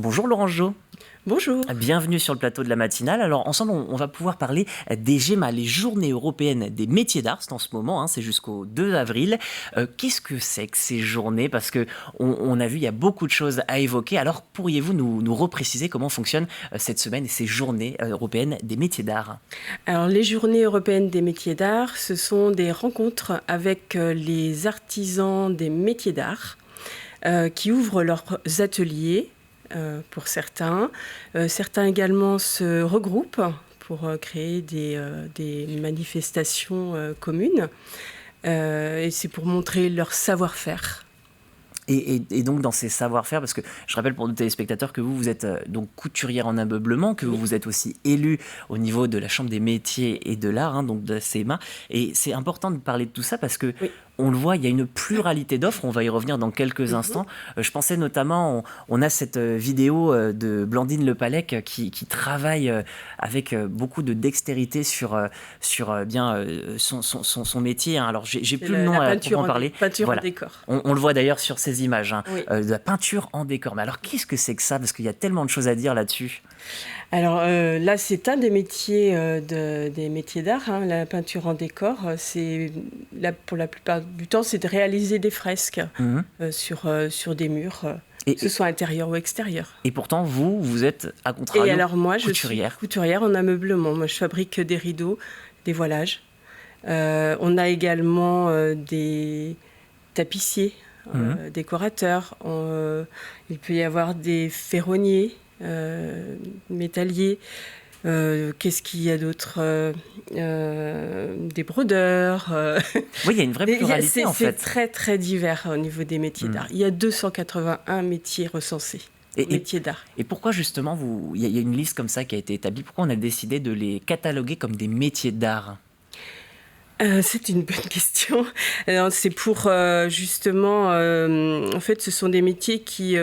Bonjour Laurent Jo. Bonjour. Bienvenue sur le plateau de la matinale. Alors ensemble, on va pouvoir parler des GEMA, les Journées européennes des métiers d'art. C'est en ce moment, c'est jusqu'au 2 avril. Qu'est-ce que c'est que ces journées? Parce qu'on a vu, il y a beaucoup de choses à évoquer. Alors pourriez-vous nous repréciser comment fonctionne cette semaine et ces Journées européennes des métiers d'art? Alors les Journées européennes des métiers d'art, ce sont des rencontres avec les artisans des métiers d'art qui ouvrent leurs ateliers. Pour certains. Certains également se regroupent pour créer des manifestations communes. Et c'est pour montrer leur savoir-faire. Et donc dans ces savoir-faire, parce que je rappelle pour nos téléspectateurs que vous êtes donc couturière en ameublement, que vous êtes aussi élue au niveau de la Chambre des métiers et de l'art, donc de la CMA. Et c'est important de parler de tout ça parce que on le voit, il y a une pluralité d'offres. On va y revenir dans quelques instants. Je pensais notamment, on a cette vidéo de Blandine Lepalec qui travaille avec beaucoup de dextérité sur son métier. Alors, j'ai plus le nom pour en parler. Peinture en décor. On le voit d'ailleurs sur ces images, Oui. de la peinture en décor. Mais alors, qu'est-ce que c'est que ça? Parce qu'il y a tellement de choses à dire là-dessus. Alors là, c'est un des métiers des métiers d'art, la peinture en décor. C'est là, pour la plupart du temps, c'est de réaliser des fresques sur des murs, que ce soit intérieur ou extérieur. Et pourtant, vous êtes à contrario Et alors moi, couturière. Je suis couturière en ameublement. Moi, je fabrique des rideaux, des voilages. On a également des tapissiers, décorateurs. Il peut y avoir des ferronniers. Métalliers, qu'est-ce qu'il y a d'autre, des brodeurs. Oui, il y a une vraie pluralité en fait. C'est très très divers au niveau des métiers d'art. Il y a 281 métiers recensés. Métiers d'art. Et pourquoi justement, il y a une liste comme ça qui a été établie, pourquoi on a décidé de les cataloguer comme des métiers d'art? C'est une bonne question. Alors, c'est pour justement, en fait, ce sont des métiers qui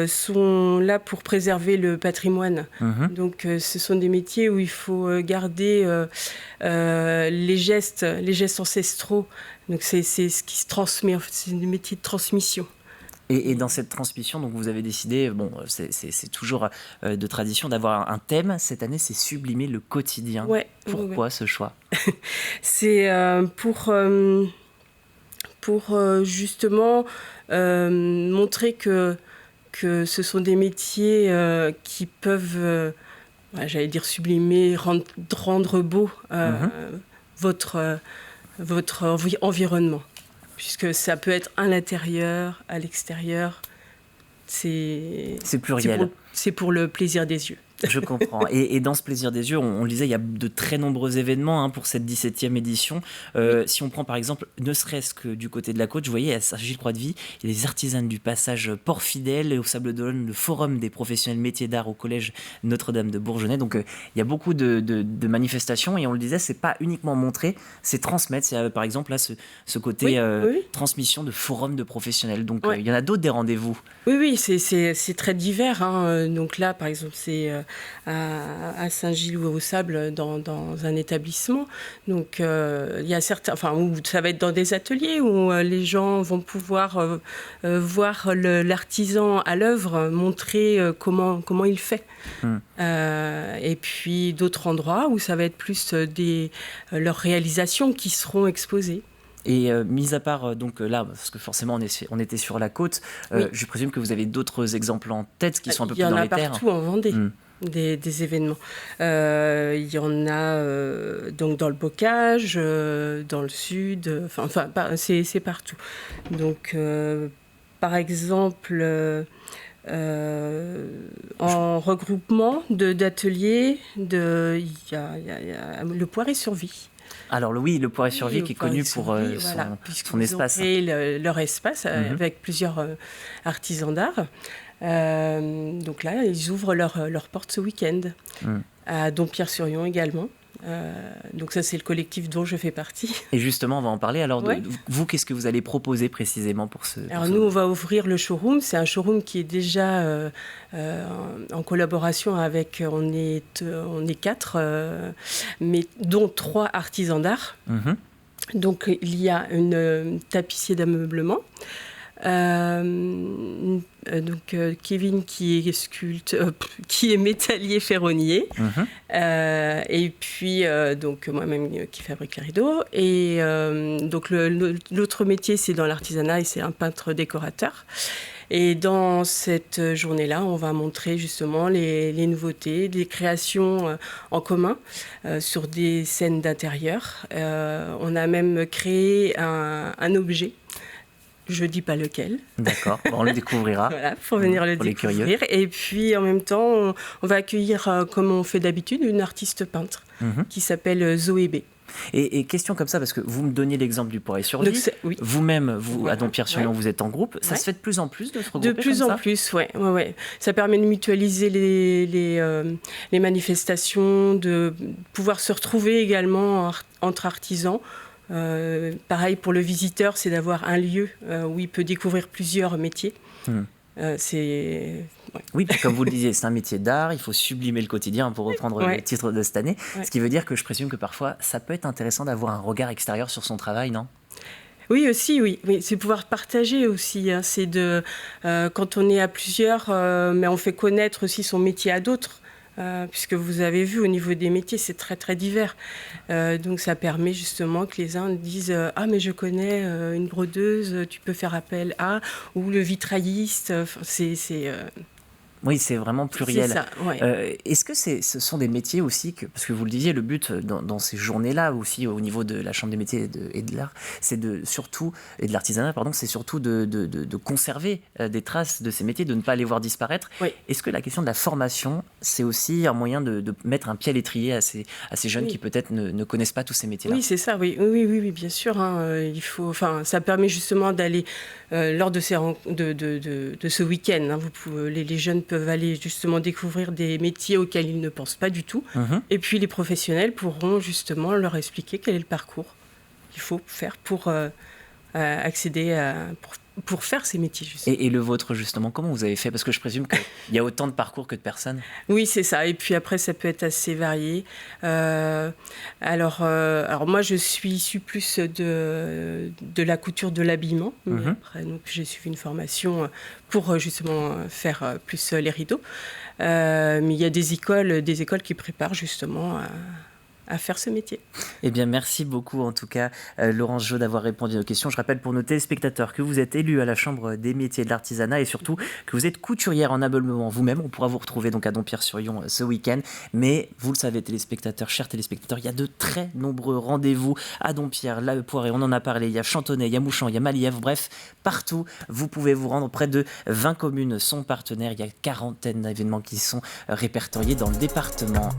sont là pour préserver le patrimoine. Donc ce sont des métiers où il faut garder les gestes ancestraux. Donc c'est ce qui se transmet, en fait, c'est des métiers de transmission. Et dans cette transmission, donc vous avez décidé, c'est toujours de tradition d'avoir un thème. Cette année, c'est sublimer le quotidien. Ouais, Pourquoi ce choix? C'est pour justement montrer que ce sont des métiers qui peuvent, j'allais dire sublimer, rendre beau votre environnement. Puisque ça peut être à l'intérieur, à l'extérieur. C'est pluriel. C'est pour le plaisir des yeux. Je comprends. Et dans ce plaisir des yeux, on le disait, il y a de très nombreux événements pour cette 17e édition. Si on prend par exemple, ne serait-ce que du côté de la côte, je voyais à Saint-Gilles-Croix-de-Vie, il y a les artisanes du passage Port-Fidèle, et au Sable d'Olonne, le forum des professionnels métiers d'art au collège Notre-Dame de Bourgenais. Donc il y a beaucoup de manifestations et on le disait, c'est pas uniquement montrer, c'est transmettre. C'est par exemple là ce côté transmission de forum de professionnels. Donc il y en a d'autres des rendez-vous. Oui, c'est très divers. Donc là, par exemple, c'est à Saint-Gilles ou au Sable dans un établissement. Donc il y a certains, où ça va être dans des ateliers où les gens vont pouvoir voir l'artisan à l'œuvre, montrer comment il fait. Et puis d'autres endroits où ça va être plus leurs réalisations qui seront exposées. Et mis à part donc là, parce que forcément on était sur la côte, je présume que vous avez d'autres exemples en tête qui sont un peu plus dans les terres. Il y en a partout en Vendée. Des événements. Il y en a donc dans le Bocage, dans le sud, c'est partout. Donc, par exemple, en regroupement d'ateliers, il y a le Poiré-sur-Vie. Alors le Poiré-sur-Vie qui est connu pour son espace. Leur espace avec plusieurs artisans d'art. Donc là, ils ouvrent leurs portes ce week-end. À Dompierre-sur-Yon également. Donc ça, c'est le collectif dont je fais partie. Et justement, on va en parler. Alors, vous, qu'est-ce que vous allez proposer précisément pour ce... Alors nous, on va ouvrir le showroom. C'est un showroom qui est déjà en collaboration avec... On est 4, mais dont 3 artisans d'art. Donc il y a une tapissier d'ameublement. Kevin qui est qui est métallier ferronnier, et puis donc moi-même qui fabrique les rideaux. Et donc l'autre métier, c'est dans l'artisanat et c'est un peintre décorateur. Et dans cette journée-là, on va montrer justement les nouveautés, des créations en commun sur des scènes d'intérieur. On a même créé un objet. Je ne dis pas lequel. D'accord, on le découvrira. Voilà, pour venir le découvrir. Et puis en même temps, on va accueillir, comme on fait d'habitude, une artiste peintre qui s'appelle Zoé B. Et question comme ça, parce que vous me donniez l'exemple du Poiré-sur-Vie. Oui. Vous-même, à Dompierre-sur-Yonne, vous êtes en groupe. Ça se fait de plus en plus de se regrouper de plus en plus, ouais. Ça permet de mutualiser les manifestations, de pouvoir se retrouver également entre artisans. Pareil pour le visiteur, c'est d'avoir un lieu où il peut découvrir plusieurs métiers. Oui, comme vous le disiez, c'est un métier d'art, il faut sublimer le quotidien pour reprendre le titre de cette année. Ce qui veut dire que je présume que parfois, ça peut être intéressant d'avoir un regard extérieur sur son travail, non ? Oui, aussi, oui. C'est pouvoir partager aussi. C'est quand on est à plusieurs, mais on fait connaître aussi son métier à d'autres. Puisque vous avez vu au niveau des métiers, c'est très très divers. Donc ça permet justement que les uns disent ah mais je connais une brodeuse, tu peux faire appel à, ou le vitrailliste. Oui, c'est vraiment pluriel. C'est ça, ouais. Est-ce que ce sont des métiers aussi, parce que vous le disiez, le but dans ces journées-là aussi au niveau de la Chambre des métiers et de l'art, c'est de l'artisanat, c'est surtout de conserver des traces de ces métiers, de ne pas les voir disparaître. Oui. Est-ce que la question de la formation, c'est aussi un moyen de mettre un pied à l'étrier à ces jeunes qui peut-être ne connaissent pas tous ces métiers-là ? Oui, c'est ça, oui, bien sûr. Ça permet justement d'aller lors de ce week-end. Les jeunes peuvent aller justement découvrir des métiers auxquels ils ne pensent pas du tout. Et puis les professionnels pourront justement leur expliquer quel est le parcours qu'il faut faire pour accéder pour faire ces métiers. Et le vôtre, justement, comment vous avez fait ? Parce que je présume qu'il y a autant de parcours que de personnes. Oui, c'est ça. Et puis après, ça peut être assez varié. Alors moi, je suis issue plus de la couture, de l'habillement. Après, donc, j'ai suivi une formation pour justement faire plus les rideaux. Mais il y a des écoles qui préparent justement à faire ce métier. Eh bien, merci beaucoup en tout cas, Laurence Jo, d'avoir répondu à nos questions. Je rappelle pour nos téléspectateurs que vous êtes élue à la Chambre des métiers de l'artisanat et surtout que vous êtes couturière en ameublement vous-même. On pourra vous retrouver donc à Dompierre-sur-Yonne ce week-end. Mais vous le savez, chers téléspectateurs, il y a de très nombreux rendez-vous à Dompierre, La Poirée, on en a parlé. Il y a Chantonnay, il y a Mouchamp, il y a Malièvre. Bref, partout, vous pouvez vous rendre. Près de 20 communes sont partenaires. Il y a 40 d'événements qui sont répertoriés dans le département.